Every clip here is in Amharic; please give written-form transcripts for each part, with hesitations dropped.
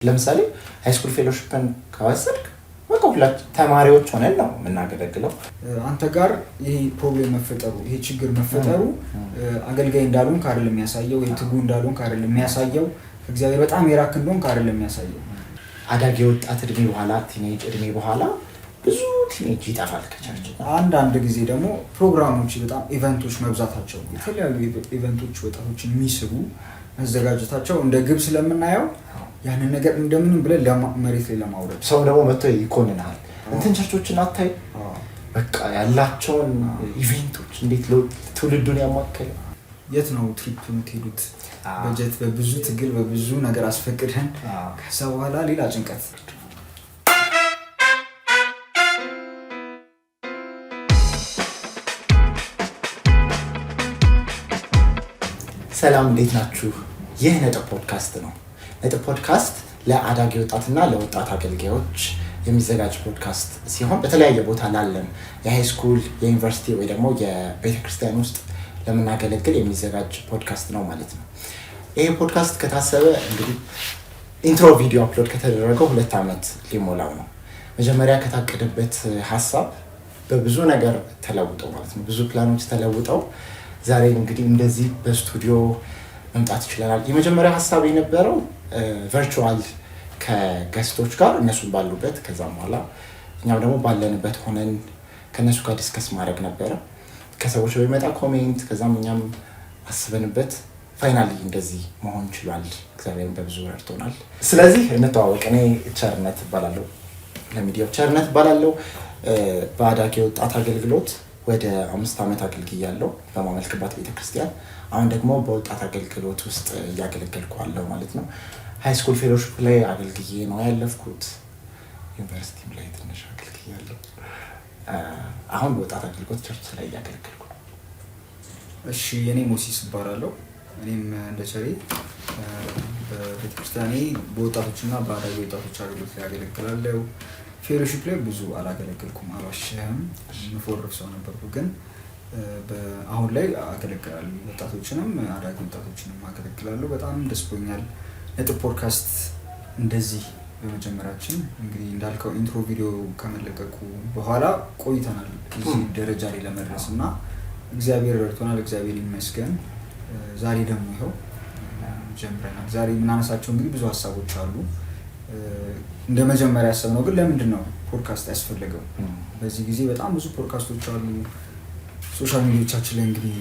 ለምሳሌ ሃይስኩል ፌሎሺፕን ካወሰድክ በቃ ሁላችን ተማሪዎች ሆነን ነው የምናገለግለው። አንተ ጋር ይሄ ፕሮብሌም መፈጠሩ ይሄ ችግር መፈጠሩ አገልጋይ እንዳልሆንክ አይደለም የሚያሳየው፣ የትጉ እንዳልሆንክ አይደለም የሚያሳየው፣ እግዚአብሔር በጣም የራክ እንደሆንክ አይደለም የሚያሳየው። አዳጊ ወጣት እድሜ በኋላ ቲኔጅ እድሜ በኋላ ብዙ ቲኔጅ ይጠፋል ከቸርች። አንዳንድ ጊዜ ደግሞ ፕሮግራሞች በጣም ኢቨንቶች መብዛታቸው የተለያዩ ኢቨንቶች ወጣቶችን የሚስቡ መዘጋጀታቸው እንደ ግብ ስለምናየው ያንን ነገር እንደምንም ብለን መሬት ላይ ለማውረድ ሰው ደግሞ መጥቶ ይኮንናል። እንትን ቸርቾችን አታይ በቃ ያላቸውን ኢቨንቶች እንዴት ትውልዱን ያማከለ። የት ነው ትሪፕ የምትሄዱት? በጀት በብዙ ትግል በብዙ ነገር አስፈቅደን ከዛ በኋላ ሌላ ጭንቀት። ሰላም እንዴት ናችሁ? ይህ ነጥብ ፖድካስት ነው። ነጥብ ፖድካስት ለአዳጊ ወጣትና ለወጣት አገልጋዮች የሚዘጋጅ ፖድካስት ሲሆን በተለያየ ቦታ ላለን የሃይስኩል የዩኒቨርሲቲ ወይ ደግሞ የቤተክርስቲያን ውስጥ ለምናገለግል የሚዘጋጅ ፖድካስት ነው ማለት ነው። ይሄ ፖድካስት ከታሰበ እንግዲህ ኢንትሮ ቪዲዮ አፕሎድ ከተደረገው 2 ዓመት ሊሞላው ነው። መጀመሪያ ከታቀደበት ሀሳብ በብዙ ነገር ተለውጠው ማለት ነው፣ ብዙ ፕላኖች ተለውጠው ዛሬ እንግዲህ እንደዚህ በስቱዲዮ መምጣት ይችላል። የመጀመሪያ ሀሳብ የነበረው ቨርቹዋል ከገስቶች ጋር እነሱን ባሉበት ከዛም በኋላ እኛም ደግሞ ባለንበት ሆነን ከነሱ ጋር ዲስከስ ማድረግ ነበረ። ከሰዎች በሚመጣ ኮሜንት ከዛም እኛም አስበንበት ፋይናሊ እንደዚህ መሆን ችሏል። እግዚአብሔርን በብዙ ረድቶናል። ስለዚህ እንተዋወቅ። እኔ ቸርነት እባላለሁ፣ ለሚዲያው ቸርነት እባላለሁ። በአዳጊ ወጣት አገልግሎት ወደ 5 ዓመት አገልግያለሁ በማመልክባት ቤተክርስቲያን። አሁን ደግሞ በወጣት አገልግሎት ውስጥ እያገለገልኩ ማለት ነው። ሃይስኩል ፌሎሺፕ ላይ አገልግዬ ነው ያለፍኩት። ዩኒቨርሲቲም ላይ ትንሽ አገልግያለሁ። አሁን በወጣት አገልግሎት ቸርች ላይ እያገለገልኩ ነው። እሺ፣ የኔ ሞሲስ እባላለሁ። እኔም እንደ ቸሬ በቤተክርስቲያኔ በወጣቶችና በአዳጊ ወጣቶች አገልግሎት ላይ አገለግላለሁ። ፌሎሺፕ ላይ ብዙ አላገለገልኩም፣ አልዋሽም። ምፎርፍ ሰው ነበርኩ፣ ግን አሁን ላይ አገለግላለሁ። ወጣቶችንም አዳጊ ወጣቶችንም አገለግላለሁ። በጣም ደስ ብሎኛል። ነጥብ ፖድካስት እንደዚህ በመጀመራችን እንግዲህ እንዳልከው ኢንትሮ ቪዲዮ ከመለቀቁ በኋላ ቆይተናል እዚህ ደረጃ ላይ ለመድረስ እና እግዚአብሔር ረድቶናል። እግዚአብሔር ይመስገን። ዛሬ ደግሞ ይኸው ጀምረናል። ዛሬ የምናነሳቸው እንግዲህ ብዙ ሀሳቦች አሉ። እንደ መጀመሪያ ያሰብነው ግን ለምንድን ነው ፖድካስት ያስፈለገው? በዚህ ጊዜ በጣም ብዙ ፖድካስቶች አሉ ሶሻል ሚዲያዎቻችን ላይ እንግዲህ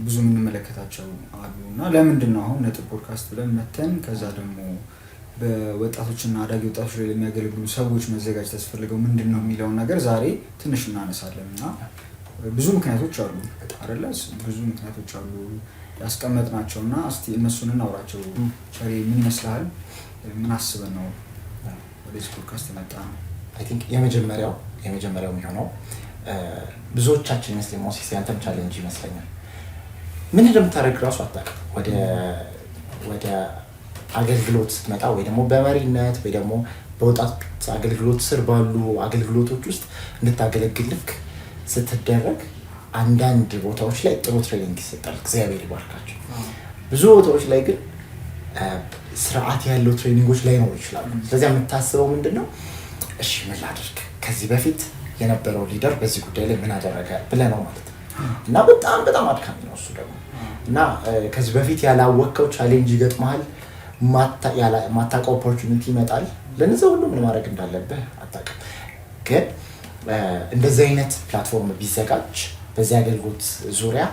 ብዙ የምንመለከታቸው አሉ እና ለምንድን ነው አሁን ነጥብ ፖድካስት ብለን መተን ከዛ ደግሞ በወጣቶችና አዳጊ ወጣቶች ላይ ለሚያገለግሉ ሰዎች መዘጋጀት ያስፈልገው ምንድን ነው የሚለውን ነገር ዛሬ ትንሽ እናነሳለን እና ብዙ ምክንያቶች አሉ አይደለ? ብዙ ምክንያቶች አሉ ያስቀመጥናቸው እና እስቲ እነሱን እናውራቸው። ቸሬ ምን ይመስልሃል? ምን አስበን ነው ወደዚህ ፖድካስት የመጣ ነው? አይ ቲንክ የመጀመሪያው የሚሆነው ብዙዎቻችን ይመስለኛል ሞሲስ ያንተም ቻሌንጅ ይመስለኛል። ምን እንደምታደርግ ራሱ አታውቅም። ወደ አገልግሎት ስትመጣ ወይ ደግሞ በመሪነት ወይ ደግሞ በወጣት አገልግሎት ስር ባሉ አገልግሎቶች ውስጥ እንድታገለግልክ ስትደረግ አንዳንድ ቦታዎች ላይ ጥሩ ትሬኒንግ ይሰጣል። እግዚአብሔር ይባርካቸው። ብዙ ቦታዎች ላይ ግን ስርዓት ያለው ትሬኒንጎች ላይ ነው ይችላሉ። ስለዚህ የምታስበው ምንድነው? እሺ ምን ላድርግ፣ ከዚህ በፊት የነበረው ሊደር በዚህ ጉዳይ ላይ ምን አደረገ ብለህ ነው ማለት ነው። እና በጣም አድካሚ ነው እሱ ደግሞ እና ከዚህ በፊት ያላወቀው ቻሌንጅ ይገጥመሃል። ማታውቀው ኦፖርቹኒቲ ይመጣል። ለነዛ ሁሉ ምን ማድረግ እንዳለብህ አታውቅም። ግን እንደዚህ አይነት ፕላትፎርም ቢዘጋጅ በዚህ አገልግሎት ዙሪያ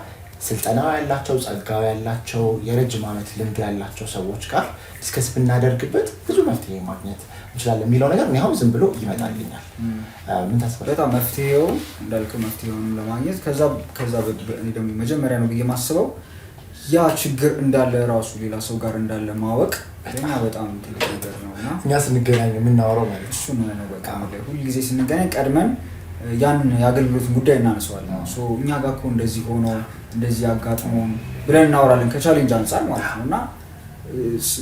ስልጠና ያላቸው ጸጋው ያላቸው የረጅም ዓመት ልምድ ያላቸው ሰዎች ጋር ዲስከስ ብናደርግበት ብዙ መፍትሄ ማግኘት እንችላለን የሚለው ነገር እኔ አሁን ዝም ብሎ ይመጣልኛል። ምን ታስባለህ? በጣም መፍትሄው እንዳልከው መፍትሄውን ለማግኘት ከዛ እኔ ደግሞ መጀመሪያ ነው ብዬ ማስበው ያ ችግር እንዳለ ራሱ ሌላ ሰው ጋር እንዳለ ማወቅ በጣም ትልቅ ነገር ነውና እኛ ስንገናኝ የምናወራው ማለት እሱ ነው። በቃ ሁሉ ጊዜ ስንገናኝ ቀድመን ያን የአገልግሎትን ጉዳይ እናነሳዋለን። እኛ ጋር እኮ እንደዚህ ሆኖ እንደዚህ አጋጥሞን ብለን እናወራለን ከቻሌንጅ አንጻር ማለት ነው። እና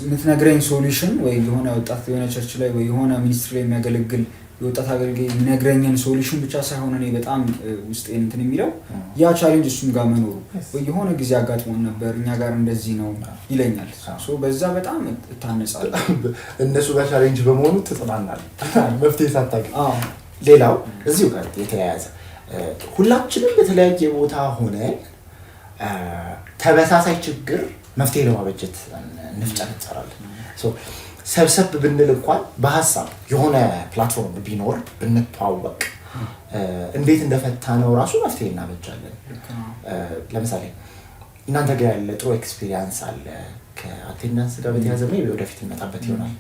የምትነግረኝ ሶሉሽን ወይ የሆነ ወጣት የሆነ ቸርች ላይ ወይ የሆነ ሚኒስትሪ ላይ የሚያገለግል የወጣት አገልጋይ የሚነግረኝን ሶሉሽን ብቻ ሳይሆን እኔ በጣም ውስጤን እንትን የሚለው ያ ቻሌንጅ እሱም ጋር መኖሩ ወይ የሆነ ጊዜ አጋጥሞን ነበር እኛ ጋር እንደዚህ ነው ይለኛል። በዛ በጣም እታነጻለሁ። እነሱ ጋር ቻሌንጅ በመሆኑ ትጽናናለህ መፍትሄ ሳታገኝ። ሌላው እዚሁ ጋር የተያያዘ ሁላችንም በተለያየ ቦታ ሆነን ተመሳሳይ ችግር መፍትሄ ለማበጀት እንፍጨረጨራለን። ሰብሰብ ብንል እንኳን በሀሳብ የሆነ ፕላትፎርም ቢኖር ብንተዋወቅ እንዴት እንደፈታ ነው ራሱ መፍትሄ እናበጃለን። ለምሳሌ እናንተ ጋር ያለ ጥሩ ኤክስፒሪየንስ አለ ከአቴንዳንስ ጋር በተያያዘ ነው ወደፊት ይመጣበት ይሆናል።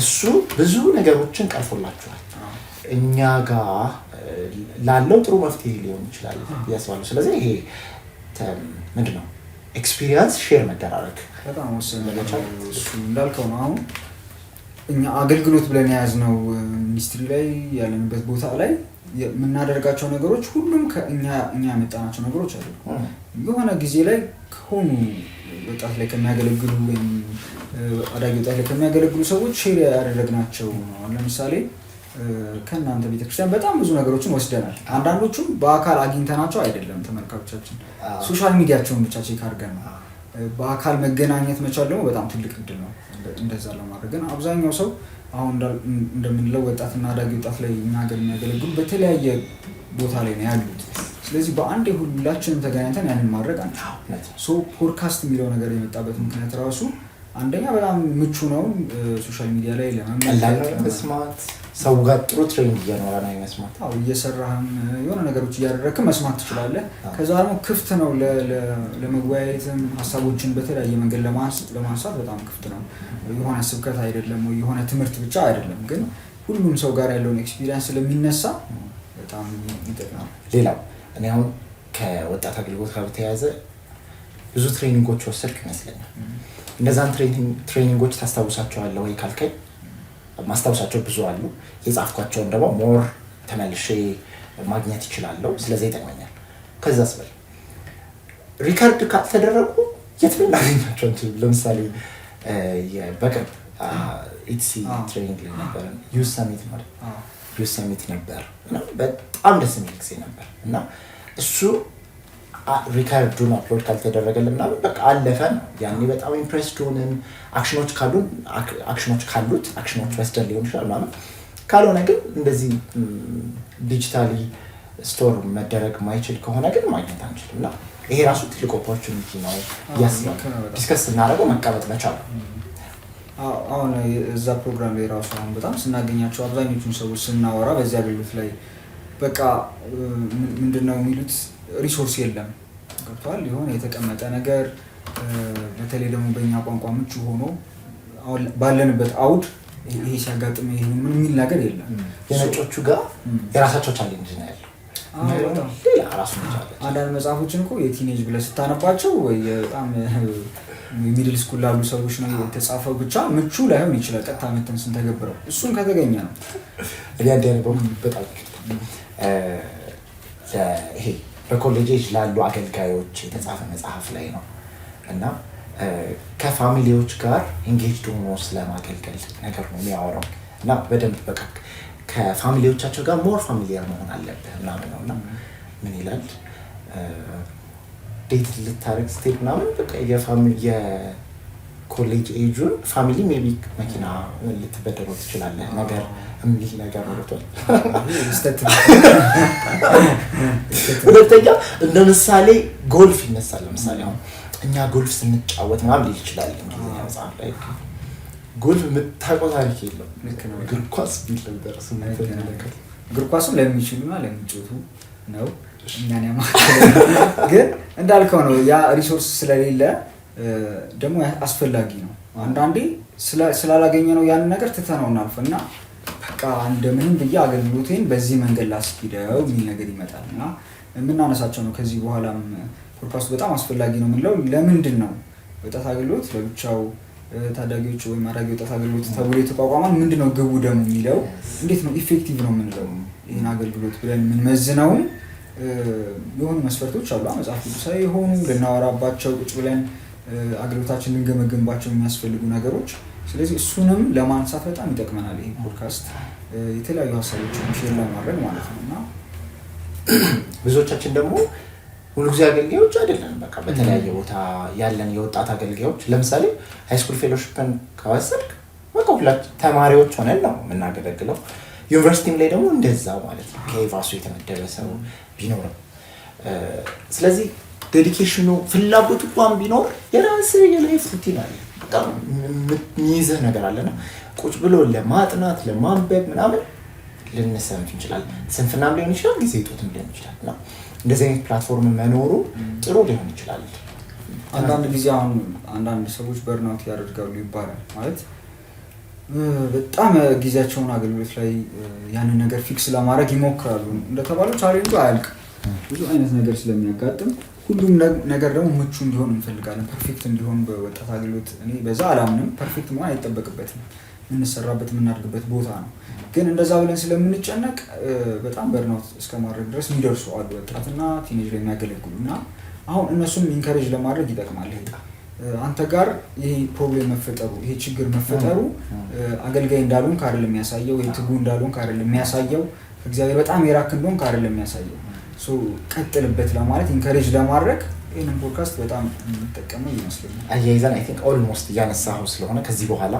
እሱ ብዙ ነገሮችን ቀርፎላችኋል። እኛ ጋር ላለው ጥሩ መፍትሄ ሊሆን ይችላል ያስባሉ። ስለዚህ ይሄ ምንድነው ኤክስፒሪየንስ ሼር መደራረግ በጣም ወሳኝ ነገር ነው። እሱ እንዳልከው ነው። አሁን እኛ አገልግሎት ብለን የያዝነው ሚኒስትሪ ላይ ያለንበት ቦታ ላይ የምናደርጋቸው ነገሮች ሁሉም ከእኛ ያመጣናቸው ነገሮች አሉ። የሆነ ጊዜ ላይ ከሆኑ ወጣት ላይ ከሚያገለግሉ ወይም አዳጊ ወጣት ላይ ከሚያገለግሉ ሰዎች ሼር ያደረግናቸው ነው። ለምሳሌ ከእናንተ ቤተክርስቲያን በጣም ብዙ ነገሮችን ወስደናል። አንዳንዶቹም በአካል አግኝተናቸው አይደለም ተመልካቾቻችን ሶሻል ሚዲያቸውን ብቻ ቼክ አድርገን ነው። በአካል መገናኘት መቻል ደግሞ በጣም ትልቅ እድል ነው። እንደዛ ለማድረግ ግን አብዛኛው ሰው አሁን እንደምንለው ወጣትና አዳጊ ወጣት ላይ እኛ ሀገር የሚያገለግሉ በተለያየ ቦታ ላይ ነው ያሉት። ስለዚህ በአንድ ሁላችንም ተገናኝተን ያንን ማድረግ አንችልም። ፖድካስት የሚለው ነገር የመጣበት ምክንያት ራሱ አንደኛ በጣም ምቹ ነው። ሶሻል ሚዲያ ላይ ለመስማት ሰው ጋር ጥሩ ትሬኒንግ እየኖረ ነው መስማት። እየሰራህም የሆነ ነገሮች እያደረግህ መስማት ትችላለህ። ከዛ ደግሞ ክፍት ነው ለመወያየትም ሀሳቦችን በተለያየ መንገድ ለማንሳት በጣም ክፍት ነው። የሆነ ስብከት አይደለም ወይ የሆነ ትምህርት ብቻ አይደለም፣ ግን ሁሉም ሰው ጋር ያለውን ኤክስፒሪየንስ ስለሚነሳ በጣም ይጠቅማል። ሌላው እኔ አሁን ከወጣት አገልግሎት ጋር በተያያዘ ብዙ ትሬኒንጎች ወሰድክ ይመስለኛል። እነዛን ትሬኒንጎች ታስታውሳቸዋለህ ወይ ካልከኝ ማስታወሳቸው ብዙ አሉ። የጻፍኳቸውን ደግሞ ሞር ተመልሼ ማግኘት ይችላለሁ። ስለዚህ ይጠቅመኛል። ከዛስ በል ሪከርድ ካልተደረጉ የት ልናገኛቸው እንችላለን? ለምሳሌ በቅርብ ኢቲሲ ትሬኒንግ ላይ ነበር፣ ዩዝ ሰሚት ማለት ዩዝ ሰሚት ነበር እና በጣም ደስ የሚል ጊዜ ነበር እና እሱ ሪካርዱን አፕሎድ ካልተደረገልን ምናምን በቃ አለፈ ነው። ያኔ በጣም ኢምፕሬስድ ሆነን አክሽኖች ካሉት አክሽኖች ወስደን ሊሆን ይችላል ማለት ካልሆነ ግን እንደዚህ ዲጂታሊ ስቶር መደረግ ማይችል ከሆነ ግን ማግኘት አንችልም እና ይሄ ራሱ ትልቅ ኦፖርቹኒቲ ነው ያስላል። ዲስከስ እናደርገው መቀመጥ መቻል። አሁን እዛ ፕሮግራም ላይ ራሱ አሁን በጣም ስናገኛቸው አብዛኞቹን ሰዎች ስናወራ በዚህ አገልግሎት ላይ በቃ ምንድነው የሚሉት ሪሶርስ የለም። ገብቷል። የሆነ የተቀመጠ ነገር በተለይ ደግሞ በእኛ ቋንቋ ምቹ ሆኖ አሁን ባለንበት አውድ ይሄ ሲያጋጥም ይሄ ምን የሚል ነገር የለም። የነጮቹ ጋር የራሳቸው ቻሌንጅ ነው ያለው። ሌላ ራሱ አንዳንድ መጽሐፎችን እኮ የቲኔጅ ብለህ ስታነባቸው ወይ በጣም ሚድል ስኩል ላሉ ሰዎች ነው የተጻፈው። ብቻ ምቹ ላይሆን ይችላል ቀጥታ መተን ስንተገብረው እሱን ከተገኘ ነው። እኔ አንደኛው በጣም ይሄ በኮሌጅ ላሉ አገልጋዮች የተጻፈ መጽሐፍ ላይ ነው እና ከፋሚሊዎች ጋር ኢንጌጅድ ሆኖ ስለማገልገል ነገር ነው የሚያወራው እና በደንብ በቃ ከፋሚሊዎቻቸው ጋር ሞር ፋሚሊየር መሆን አለብህ ምናምን ነው እና ምን ይላል ዴት ልታረግ ስትሄድ ምናምን በቃ የኮሌጅ ኤጁን ፋሚሊ ሜቢ መኪና ልትበደረው ትችላለህ ነገር የሚል ነገር ወርቷል። ሁለተኛ እንደ ምሳሌ ጎልፍ ይነሳል። ለምሳሌ አሁን እኛ ጎልፍ ስንጫወት ምናምን ሊል ይችላል እንግሊዝኛ መጽሐፍ ላይ ጎልፍ የምታውቀው ታሪክ የለም። እግር ኳስ ቢል ነበር እግር ኳስም ለሚችሉና ለሚጫወቱ ነው እኛን ያማከለ ግን እንዳልከው ነው ያ ሪሶርስ ስለሌለ ደግሞ አስፈላጊ ነው። አንዳንዴ ስላላገኘ ነው ያን ነገር ትተነው እናልፈና በቃ እንደምንም ብዬ አገልግሎቴን በዚህ መንገድ ላስኪደው የሚል ነገር ይመጣል እና የምናነሳቸው ነው። ከዚህ በኋላም ፖድካስቱ በጣም አስፈላጊ ነው የምንለው ለምንድን ነው ወጣት አገልግሎት ለብቻው ታዳጊዎች ወይም አዳጊ ወጣት አገልግሎት ተብሎ የተቋቋመው ምንድን ነው ግቡ ደግሞ የሚለው እንዴት ነው ኢፌክቲቭ ነው የምንለው ይህን አገልግሎት ብለን የምንመዝነው የሆኑ መስፈርቶች አሉ። መጽሐፍ ቅዱሳዊ የሆኑ ልናወራባቸው ቁጭ ብለን አገልግሎታችን ልንገመግምባቸው የሚያስፈልጉ ነገሮች ስለዚህ እሱንም ለማንሳት በጣም ይጠቅመናል ይሄ ፖድካስት የተለያዩ ሀሳቦችን ሼር ለማድረግ ማለት ነው። እና ብዙዎቻችን ደግሞ ሁሉ ጊዜ አገልጋዮች አይደለንም። በቃ በተለያየ ቦታ ያለን የወጣት አገልጋዮች ለምሳሌ ሃይስኩል ፌሎሺፕን ከወሰድክ በቃ ሁላችን ተማሪዎች ሆነን ነው የምናገለግለው። ዩኒቨርሲቲም ላይ ደግሞ እንደዛው ማለት ነው ከኤቫሱ የተመደበ ሰው ቢኖርም ስለዚህ ዴዲኬሽኑ ፍላጎቱ እንኳን ቢኖር የራስህ የላይፍ ሩቲን አለ። በጣም የሚይዝህ ነገር አለና ቁጭ ብሎ ለማጥናት ለማንበብ ምናምን ልንሰንፍ እንችላለን። ስንፍናም ሊሆን ይችላል፣ ጊዜ እጦትም ሊሆን ይችላል። እና እንደዚህ አይነት ፕላትፎርም መኖሩ ጥሩ ሊሆን ይችላል። አንዳንድ ጊዜ አሁን አንዳንድ ሰዎች በርናውት ያደርጋሉ ይባላል። ማለት በጣም ጊዜያቸውን አገልግሎት ላይ ያንን ነገር ፊክስ ለማድረግ ይሞክራሉ። እንደተባለው ቻሌንጁ አያልቅም። ብዙ አይነት ነገር ስለሚያጋጥም ሁሉም ነገር ደግሞ ምቹ እንዲሆን እንፈልጋለን። ፐርፌክት እንዲሆን በወጣት አገልግሎት እኔ በዛ አላምንም። ፐርፌክት መሆን አይጠበቅበትም። የምንሰራበት የምናድግበት ቦታ ነው። ግን እንደዛ ብለን ስለምንጨነቅ በጣም በርናውት እስከማድረግ ድረስ የሚደርሱ አሉ ወጣትና ቲኔጅ ላይ የሚያገለግሉ እና አሁን እነሱም ኢንካሬጅ ለማድረግ ይጠቅማል። አንተ ጋር ይሄ ፕሮብሌም መፈጠሩ ይሄ ችግር መፈጠሩ አገልጋይ እንዳልሆንክ አይደለም የሚያሳየው፣ ወይ ትጉ እንዳልሆንክ አይደለም የሚያሳየው፣ እግዚአብሔር በጣም የራክ እንደሆንክ አይደለም የሚያሳየው። ቀጥልበት ለማለት ኢንካሬጅ ለማድረግ ይህንን ፖድካስት በጣም የምንጠቀመው ይመስለኛል። አያይዘን አይ ቲንክ ኦልሞስት እያነሳኸው ስለሆነ ከዚህ በኋላ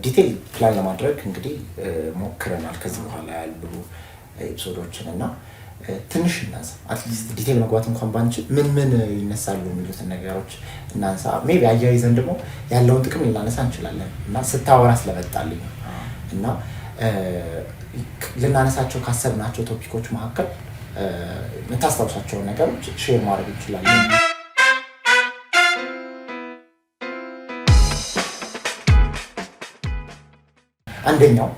ዲቴል ፕላን ለማድረግ እንግዲህ ሞክረናል። ከዚህ በኋላ ያሉ ኤፒሶዶችን እና ትንሽ እናንሳ። አትሊስት ዲቴል መግባት እንኳን ባንችል ምን ይነሳሉ የሚሉትን ነገሮች እናንሳ። ሜቢ አያይዘን ደግሞ ያለውን ጥቅም ልናነሳ እንችላለን እና ስታወራ ስለመጣልኝ እና ልናነሳቸው ካሰብናቸው ቶፒኮች መካከል የምታስታውሳቸውን ነገሮች ሼር ማድረግ እንችላለን። አንደኛው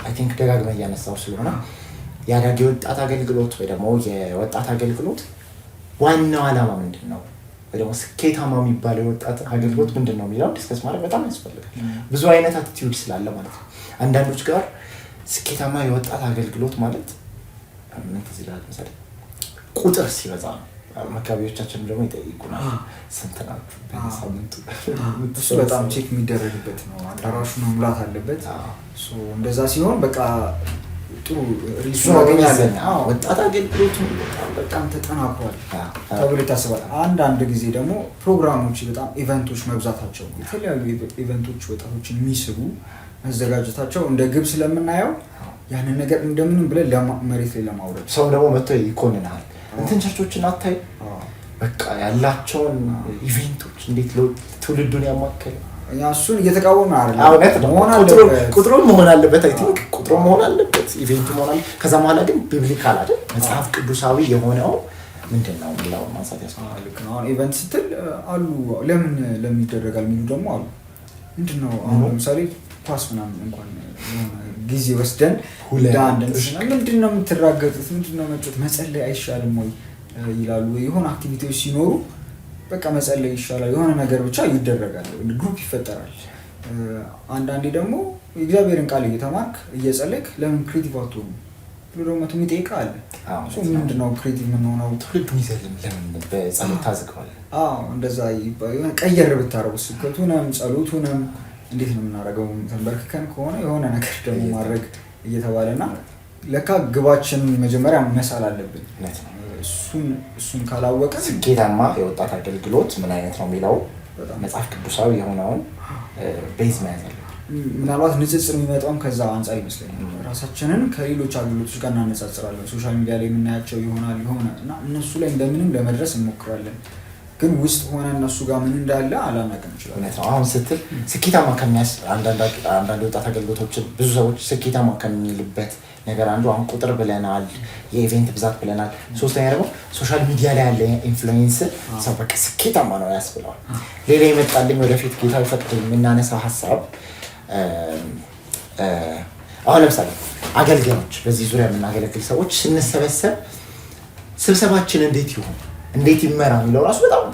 አይ ቲንክ ደጋግመህ እያነሳው ስለሆነ የአዳጊ ወጣት አገልግሎት ወይ ደግሞ የወጣት አገልግሎት ዋናው ዓላማ ምንድን ነው ወይ ደግሞ ስኬታማ የሚባለው የወጣት አገልግሎት ምንድን ነው የሚለው ዲስከስ ማድረግ በጣም ያስፈልጋል። ብዙ አይነት አቲቲዩድ ስላለ ማለት ነው። አንዳንዶች ጋር ስኬታማ የወጣት አገልግሎት ማለት ምን ትዝ ይላል መሰለኝ ቁጥር ሲበዛ ነው። መካቢዎቻችን ደግሞ ይጠይቁናል ስንት ናችሁ በሳምንቱ። እሱ በጣም ቼክ የሚደረግበት ነው። አዳራሹ መሙላት አለበት። እንደዛ ሲሆን በቃ ጥሩ ሪሱ ያገኛለን። ወጣት አገልግሎቱ በጣም ተጠናክሯል ተብሎ ይታሰባል። አንዳንድ ጊዜ ደግሞ ፕሮግራሞች በጣም ኢቨንቶች መብዛታቸው የተለያዩ ኢቨንቶች ወጣቶችን የሚስቡ መዘጋጀታቸው እንደ ግብ ስለምናየው ያንን ነገር እንደምንም ብለን መሬት ላይ ለማውረድ ሰው ደግሞ መጥቶ ይኮንናል። እንትን ቸርቾችን አታይ በቃ ያላቸውን ኢቨንቶች እንዴት ትውልዱን ያማከለ እሱን እየተቃወመ አይደለም። እውነት ነው። ቁጥሩ መሆን አለበት። አይ ቲንክ ቁጥሩ መሆን አለበት፣ ኢቨንቱ መሆን አለበት። ከዛ በኋላ ግን ቢብሊካል አይደል መጽሐፍ ቅዱሳዊ የሆነው ምንድነው የሚለው ማንሳት ያስፈልጋል። ልክ ነው። አሁን ኢቨንት ስትል አሉ ለምን ይደረጋል የሚሉ ደግሞ አሉ። ምንድነው አሁን ለምሳሌ ኳስ ምናምን እንኳን ጊዜ ወስደን ምንድነው የምትራገጡት? ምንድነው መጮት መጸለይ አይሻልም ወይ ይላሉ። የሆነ አክቲቪቲዎች ሲኖሩ በቃ መጸለይ ይሻላል የሆነ ነገር ብቻ ይደረጋል፣ ግሩፕ ይፈጠራል። አንዳንዴ ደግሞ የእግዚአብሔርን ቃል እየተማርክ እየጸለይክ ለምን ክሬቲቭ አትሆንም ብሎ ደግሞ የሚጠይቅ አለ። ምንድነው ክሬቲቭ የምንሆነው? ትውልዱን ይዘልም ለምን በጸሎት ታዝቀዋለህ? እንደዛ የሆነ ቀየር ብታረጉት ስብከቱንም ጸሎቱንም እንዴት ነው የምናደርገው? ተንበርክከን ከሆነ የሆነ ነገር ደግሞ ማድረግ እየተባለና ለካ ግባችን መጀመሪያ መሳል አለብን። እሱን ካላወቀ ስኬታማ የወጣት አገልግሎት ምን አይነት ነው የሚለው መጽሐፍ ቅዱሳዊ የሆነውን ቤዝ መያዝ አለ። ምናልባት ንጽጽር የሚመጣውም ከዛ አንጻር ይመስለኛል። ራሳችንን ከሌሎች አገልግሎቶች ጋር እናነጻጽራለን። ሶሻል ሚዲያ ላይ የምናያቸው ይሆናል እና እነሱ ላይ እንደምንም ለመድረስ እንሞክራለን። ግን ውስጥ ሆነ እነሱ ጋር ምን እንዳለ አላናውቅም ይችላል። አሁን ስትል ስኬታማ አንዳንድ ወጣት አገልግሎቶችን ብዙ ሰዎች ስኬታማ ከሚልበት ነገር አንዱ አሁን ቁጥር ብለናል፣ የኢቨንት ብዛት ብለናል። ሶስተኛ ደግሞ ሶሻል ሚዲያ ላይ ያለ ኢንፍሉዌንስ ሰው በቃ ስኬታማ ነው ያስብለዋል። ሌላ የመጣልኝ ወደፊት ጌታ ይፈቅድ የምናነሳው ሀሳብ አሁን ለምሳሌ አገልጋዮች በዚህ ዙሪያ የምናገለግል ሰዎች ስንሰበሰብ ስብሰባችን እንዴት ይሁን እንዴት ይመራ የሚለው ራሱ በጣም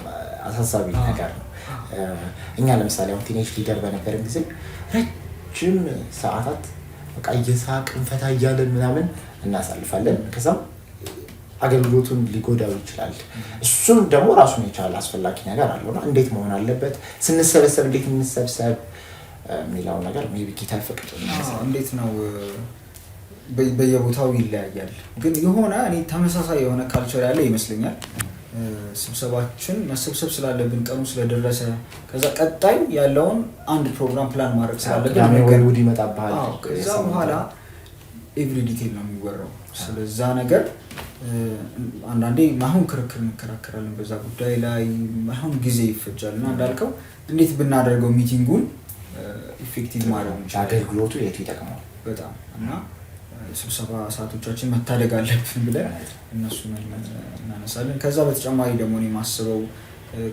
አሳሳቢ ነገር ነው። እኛ ለምሳሌ አሁን ቲኔጅ ሊደር በነበረን ጊዜ ረጅም ሰዓታት በቃ እየሳቅን ፈታ እያለን ምናምን እናሳልፋለን። ከዛም አገልግሎቱን ሊጎዳው ይችላል። እሱም ደግሞ ራሱን የቻለ አስፈላጊ ነገር አለውና እንዴት መሆን አለበት፣ ስንሰበሰብ እንዴት እንሰብሰብ የሚለው ነገር ሜቢ ጌታ ይፈቅድ እንዴት ነው በየቦታው ይለያያል። ግን የሆነ እኔ ተመሳሳይ የሆነ ካልቸር ያለ ይመስለኛል። ስብሰባችን መሰብሰብ ስላለብን ቀኑ ስለደረሰ ከዛ ቀጣይ ያለውን አንድ ፕሮግራም ፕላን ማድረግ ስላለብን ወልውድ ይመጣባል። ከዛ በኋላ ኤቭሪ ዲቴል ነው የሚወራው ስለዛ ነገር። አንዳንዴ ማሁን ክርክር እንከራከራለን በዛ ጉዳይ ላይ ማሁን ጊዜ ይፈጃል እና እንዳልከው እንዴት ብናደርገው ሚቲንጉን ኢፌክቲቭ ማድረግ እንችላለን፣ አገልግሎቱ የቱ ይጠቅማል በጣም እና ስብሰባ ሰዓቶቻችን መታደግ አለብን ብለን እነሱን እናነሳለን። ከዛ በተጨማሪ ደግሞ እኔ ማስበው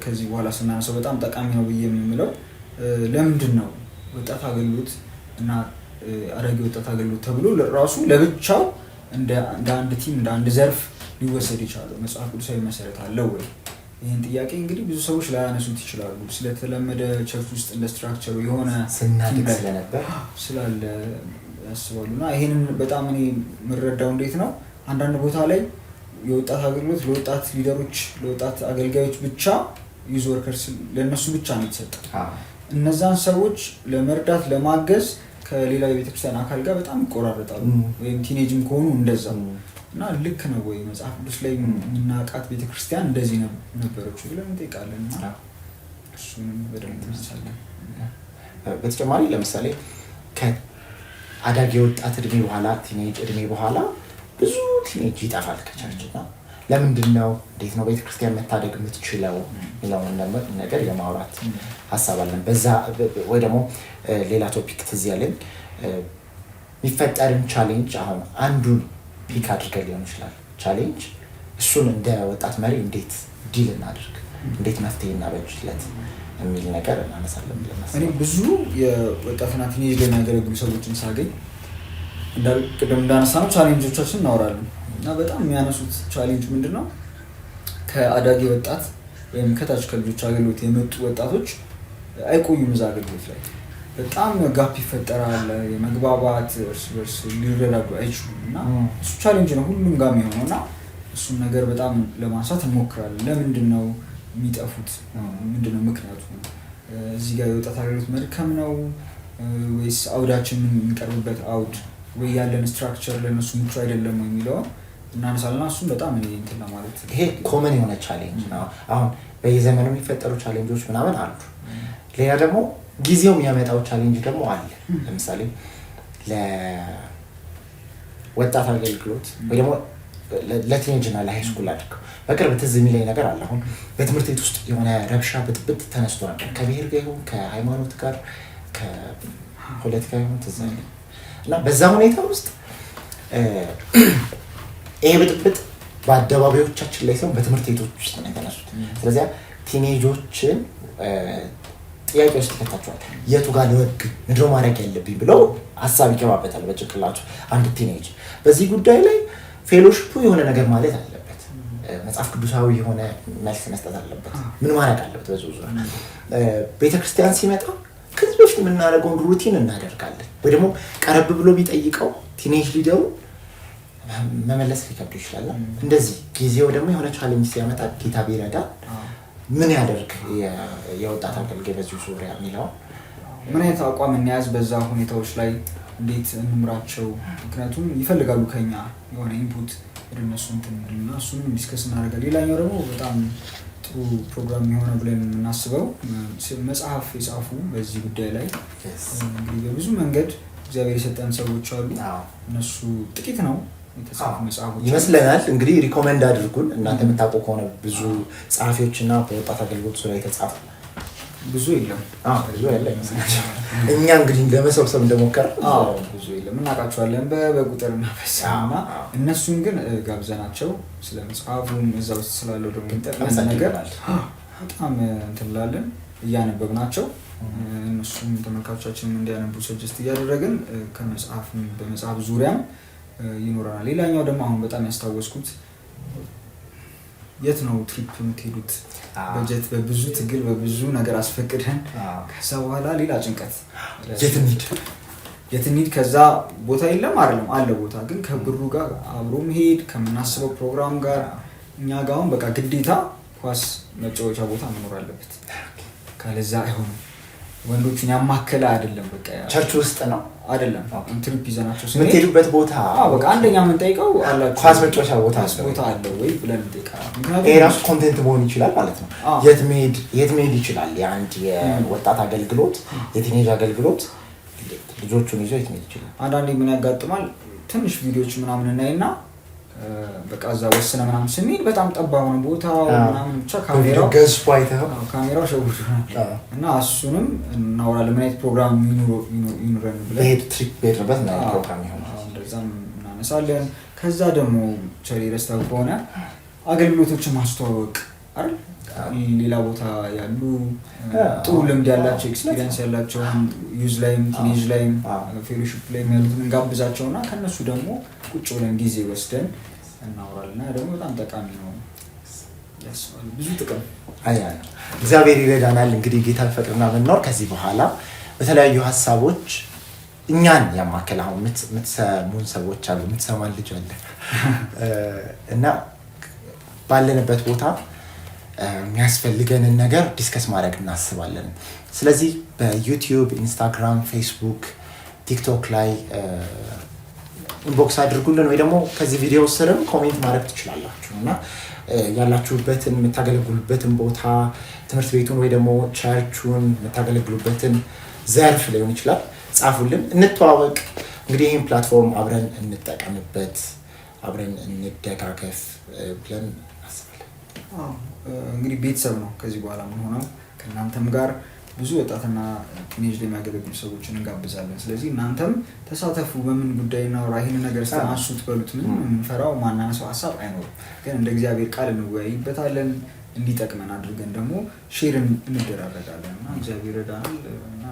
ከዚህ በኋላ ስናነሳው በጣም ጠቃሚ ነው ብዬ የምለው ለምንድን ነው ወጣት አገልግሎት እና አዳጊ ወጣት አገልግሎት ተብሎ ራሱ ለብቻው እንደ አንድ ቲም እንደ አንድ ዘርፍ ሊወሰድ ይችላል? መጽሐፍ ቅዱሳዊ መሰረት አለው ወይ? ይህን ጥያቄ እንግዲህ ብዙ ሰዎች ላያነሱት ይችላሉ። ስለተለመደ ቸርች ውስጥ እንደ ስትራክቸሩ የሆነ ስናድግ ስለነበር ስላለ ያስባሉና ይሄንን በጣም እኔ የምረዳው እንዴት ነው አንዳንድ ቦታ ላይ የወጣት አገልግሎት ለወጣት ሊደሮች ለወጣት አገልጋዮች ብቻ ዩዝ ወርከርስ ለነሱ ብቻ ነው የተሰጠው። እነዛን ሰዎች ለመርዳት ለማገዝ ከሌላው የቤተክርስቲያን አካል ጋር በጣም ይቆራረጣሉ። ወይም ቲኔጅም ከሆኑ እንደዛው እና ልክ ነው ወይ መጽሐፍ ቅዱስ ላይ የምናውቃት ቤተክርስቲያን እንደዚህ ነበረች ብለን እንጠይቃለን እና እሱንም በደንብ እንመልሳለን። በተጨማሪ ለምሳሌ አዳጊ ወጣት እድሜ በኋላ ቲኔጅ እድሜ በኋላ ብዙ ቲኔጅ ይጠፋል ከቸርችና ለምንድን ነው እንዴት ነው ቤተክርስቲያን መታደግ የምትችለው የሚለውን ነገር የማውራት ሐሳብ አለን። በዛ ወይ ደግሞ ሌላ ቶፒክ ትዝ ያለኝ የሚፈጠርን ቻሌንጅ አሁን አንዱን ፒክ አድርገን ሊሆን ይችላል ቻሌንጅ እሱን እንደ ወጣት መሪ እንዴት ዲል እናድርግ እንዴት መፍትሄ እናበጅለት የሚል ነገር እናነሳለን ብለን እኔ ብዙ የወጣትና ቲኔጅ ላይ የሚያገለግሉ ሰዎችን ሳገኝ ቅድም እንዳነሳነው ቻሌንጆቻችን እናወራለን እና በጣም የሚያነሱት ቻሌንጅ ምንድነው ከአዳጊ ወጣት ወይም ከታች ከልጆች አገልግሎት የመጡ ወጣቶች አይቆዩም እዛ አገልግሎት ላይ በጣም ጋፕ ይፈጠራል። የመግባባት እርስ በርስ ሊረዳዱ አይችሉም እና እሱ ቻሌንጅ ነው ሁሉም ጋር የሚሆነው እና እሱን ነገር በጣም ለማንሳት እንሞክራለን። ለምንድን ነው የሚጠፉት? ምንድነው ምክንያቱ? እዚህ ጋር የወጣት አገልግሎት መልካም ነው ወይስ አውዳችን የሚቀርብበት አውድ ወይ ያለን ስትራክቸር ለነሱ ምቹ አይደለም የሚለው እናነሳልና እሱን በጣም እኔ እንትን ለማለት ይሄ ኮመን የሆነ ቻሌንጅ ነው። አሁን በየዘመኑ የሚፈጠሩ ቻሌንጆች ምናምን አሉ። ሌላ ደግሞ ጊዜው የሚያመጣው ቻሌንጅ ደግሞ አለ። ለምሳሌ ለወጣት አገልግሎት ወይ ደግሞ ለቲኔጅ እና ለሃይስኩል አድርገው በቅርብ ትዝ የሚለኝ ነገር አለ። አሁን በትምህርት ቤት ውስጥ የሆነ ረብሻ ብጥብጥ ተነስቶ ነበር ከብሔር ጋር ይሁን ከሃይማኖት ጋር ከፖለቲካ ይሁን ትዝ አይለኝም እና በዛ ሁኔታ ውስጥ ይሄ ብጥብጥ በአደባባዮቻችን ላይ ሳይሆን በትምህርት ቤቶች ውስጥ ነው የተነሱት። ስለዚህ ቲኔጆችን ጥያቄ ውስጥ ከተታቸዋል። የቱ ጋር ልወግ ምንድነው ማድረግ ያለብኝ ብለው ሀሳብ ይገባበታል በጭንቅላቱ አንድ ቲኔጅ። በዚህ ጉዳይ ላይ ፌሎሺፑ የሆነ ነገር ማለት አለበት፣ መጽሐፍ ቅዱሳዊ የሆነ መልስ መስጠት አለበት። ምን ማድረግ አለበት? በዚህ ዙሪያ ቤተክርስቲያን ሲመጣ ከዚህ በፊት የምናደርገውን ሩቲን እናደርጋለን ወይ ደግሞ ቀረብ ብሎ ቢጠይቀው ቲኔጅ ሊደሩ መመለስ ሊከብድ ይችላል። እንደዚህ ጊዜው ደግሞ የሆነ ቻሌንጅ ሲያመጣ ጌታ ቢረዳ ምን ያደርግ የወጣት አገልጋይ በዚህ ዙሪያ የሚለው ምን አይነት አቋም እንያዝ በዛ ሁኔታዎች ላይ እንዴት እንምራቸው? ምክንያቱም ይፈልጋሉ ከኛ የሆነ ኢንፑት ወደነሱ እንትንና እሱንም ዲስከስ እናደርጋለን። ሌላኛው ደግሞ በጣም ጥሩ ፕሮግራም የሆነ ብለን የምናስበው መጽሐፍ የጻፉ በዚህ ጉዳይ ላይ እንግዲህ በብዙ መንገድ እግዚአብሔር የሰጠን ሰዎች አሉ። እነሱ ጥቂት ነው የተጻፉ መጽሐፎች ይመስለናል። እንግዲህ ሪኮመንድ አድርጉን እናንተ የምታውቁ ከሆነ ብዙ ጸሐፊዎችና በወጣት አገልግሎት ዙሪያ የተጻፉ ብዙ የለም። ብዙ ያለ ይመስላል። እኛ እንግዲህ ለመሰብሰብ እንደሞከረ ብዙ የለም እናውቃቸዋለን በቁጥርና በስምና እነሱን ግን ጋብዘናቸው ስለ መጽሐፉም እዛ ውስጥ ስላለው ደግሞ እንጠቅመን ነገር በጣም እንትላለን እያነበብናቸው እነሱም ተመልካቾቻችንም እንዲያነቡ ሰጀስት እያደረግን ከመጽሐፍም በመጽሐፍ ዙሪያም ይኖራል። ሌላኛው ደግሞ አሁን በጣም ያስታወስኩት የት ነው ትሪፕ የምትሄዱት? በጀት በብዙ ትግል በብዙ ነገር አስፈቅደን ከዛ በኋላ ሌላ ጭንቀት የትንሂድ ከዛ ቦታ የለም አይደለም አለ ቦታ ግን ከብሩ ጋር አብሮ መሄድ ከምናስበው ፕሮግራም ጋር እኛ ጋር አሁን በቃ ግዴታ ኳስ መጫወቻ ቦታ መኖር አለበት ካለዛ አይሆንም ወንዶችን ያማከለ አይደለም በቃ ቸርች ውስጥ ነው አይደለም ትሪፕ ይዘናቸው የምትሄዱበት ቦታ በቃ አንደኛ ምን ጠይቀው አላችሁ ኳስ መጫወቻ ቦታ አለው ወይ ብለን እንጠይቃለን ምክንያቱም የራሱ ኮንቴንት መሆን ይችላል ማለት ነው የት መሄድ ይችላል የአንድ የወጣት አገልግሎት የቲኔጅ አገልግሎት ልጆቹን ይዞ የት መሄድ ይችላል አንዳንዴ ምን ያጋጥማል ትንሽ ቪዲዮዎች ምናምን እናይና በቃ እዛ ወስነ ምናምን ስንሄድ በጣም ጠባብ ነው ቦታው ምናምን ብቻ ካሜራው ሸውዶናል እና እሱንም እናወራለን ምን አይነት ፕሮግራም ይኑረን ብለን ትሪፕ ቤርበት ነው ፕሮግራም ይሆናል እንደዛም እናነሳለን ከዛ ደግሞ ቸሪ ረስታው ከሆነ አገልግሎቶችን ማስተዋወቅ አይደል ሌላ ቦታ ያሉ ጥሩ ልምድ ያላቸው ኤክስፒሪየንስ ያላቸው ዩዝ ላይም ቲኔጅ ላይም ፌሎሺፕ ላይም ያሉትን እንጋብዛቸውና ከነሱ ደግሞ ቁጭ ብለን ጊዜ ወስደን እናወራለን እና ደግሞ በጣም ጠቃሚ ነው ያስባል ብዙ ጥቅም አያለ እግዚአብሔር ይረዳናል እንግዲህ ጌታ ፈቅድና ብንኖር ከዚህ በኋላ በተለያዩ ሐሳቦች እኛን ያማከለ አሁን የምትሰሙን ሰዎች አሉ የምትሰማን ልጅ አለ እና ባለንበት ቦታ የሚያስፈልገንን ነገር ዲስከስ ማድረግ እናስባለን ስለዚህ በዩቲዩብ ኢንስታግራም ፌስቡክ ቲክቶክ ላይ ኢንቦክስ አድርጉልን ወይ ደግሞ ከዚህ ቪዲዮ ስርም ኮሜንት ማድረግ ትችላላችሁ እና ያላችሁበትን የምታገለግሉበትን ቦታ ትምህርት ቤቱን ወይ ደግሞ ቸርቹን የምታገለግሉበትን ዘርፍ ሊሆን ይችላል ጻፉልን እንተዋወቅ እንግዲህ ይህን ፕላትፎርም አብረን እንጠቀምበት አብረን እንደጋገፍ ብለን እናስባለን እንግዲህ ቤተሰብ ነው ከዚህ በኋላ ምን ሆነው ከእናንተም ጋር ብዙ ወጣትና ቲኔጅ ላይ የሚያገለግሉ ሰዎችን እንጋብዛለን ስለዚህ እናንተም ተሳተፉ በምን ጉዳይ ነው ይሄን ነገር ስታነሱት በሉት ምን ፈራው ማናነሳው ሐሳብ አይኖርም ግን እንደ እግዚአብሔር ቃል እንወያይበታለን እንዲጠቅመን አድርገን ደግሞ ሼርን እንደራረጋለን እና እግዚአብሔር ይረዳናል እና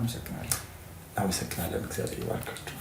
አመሰግናለሁ እግዚአብሔር ይባርካችሁ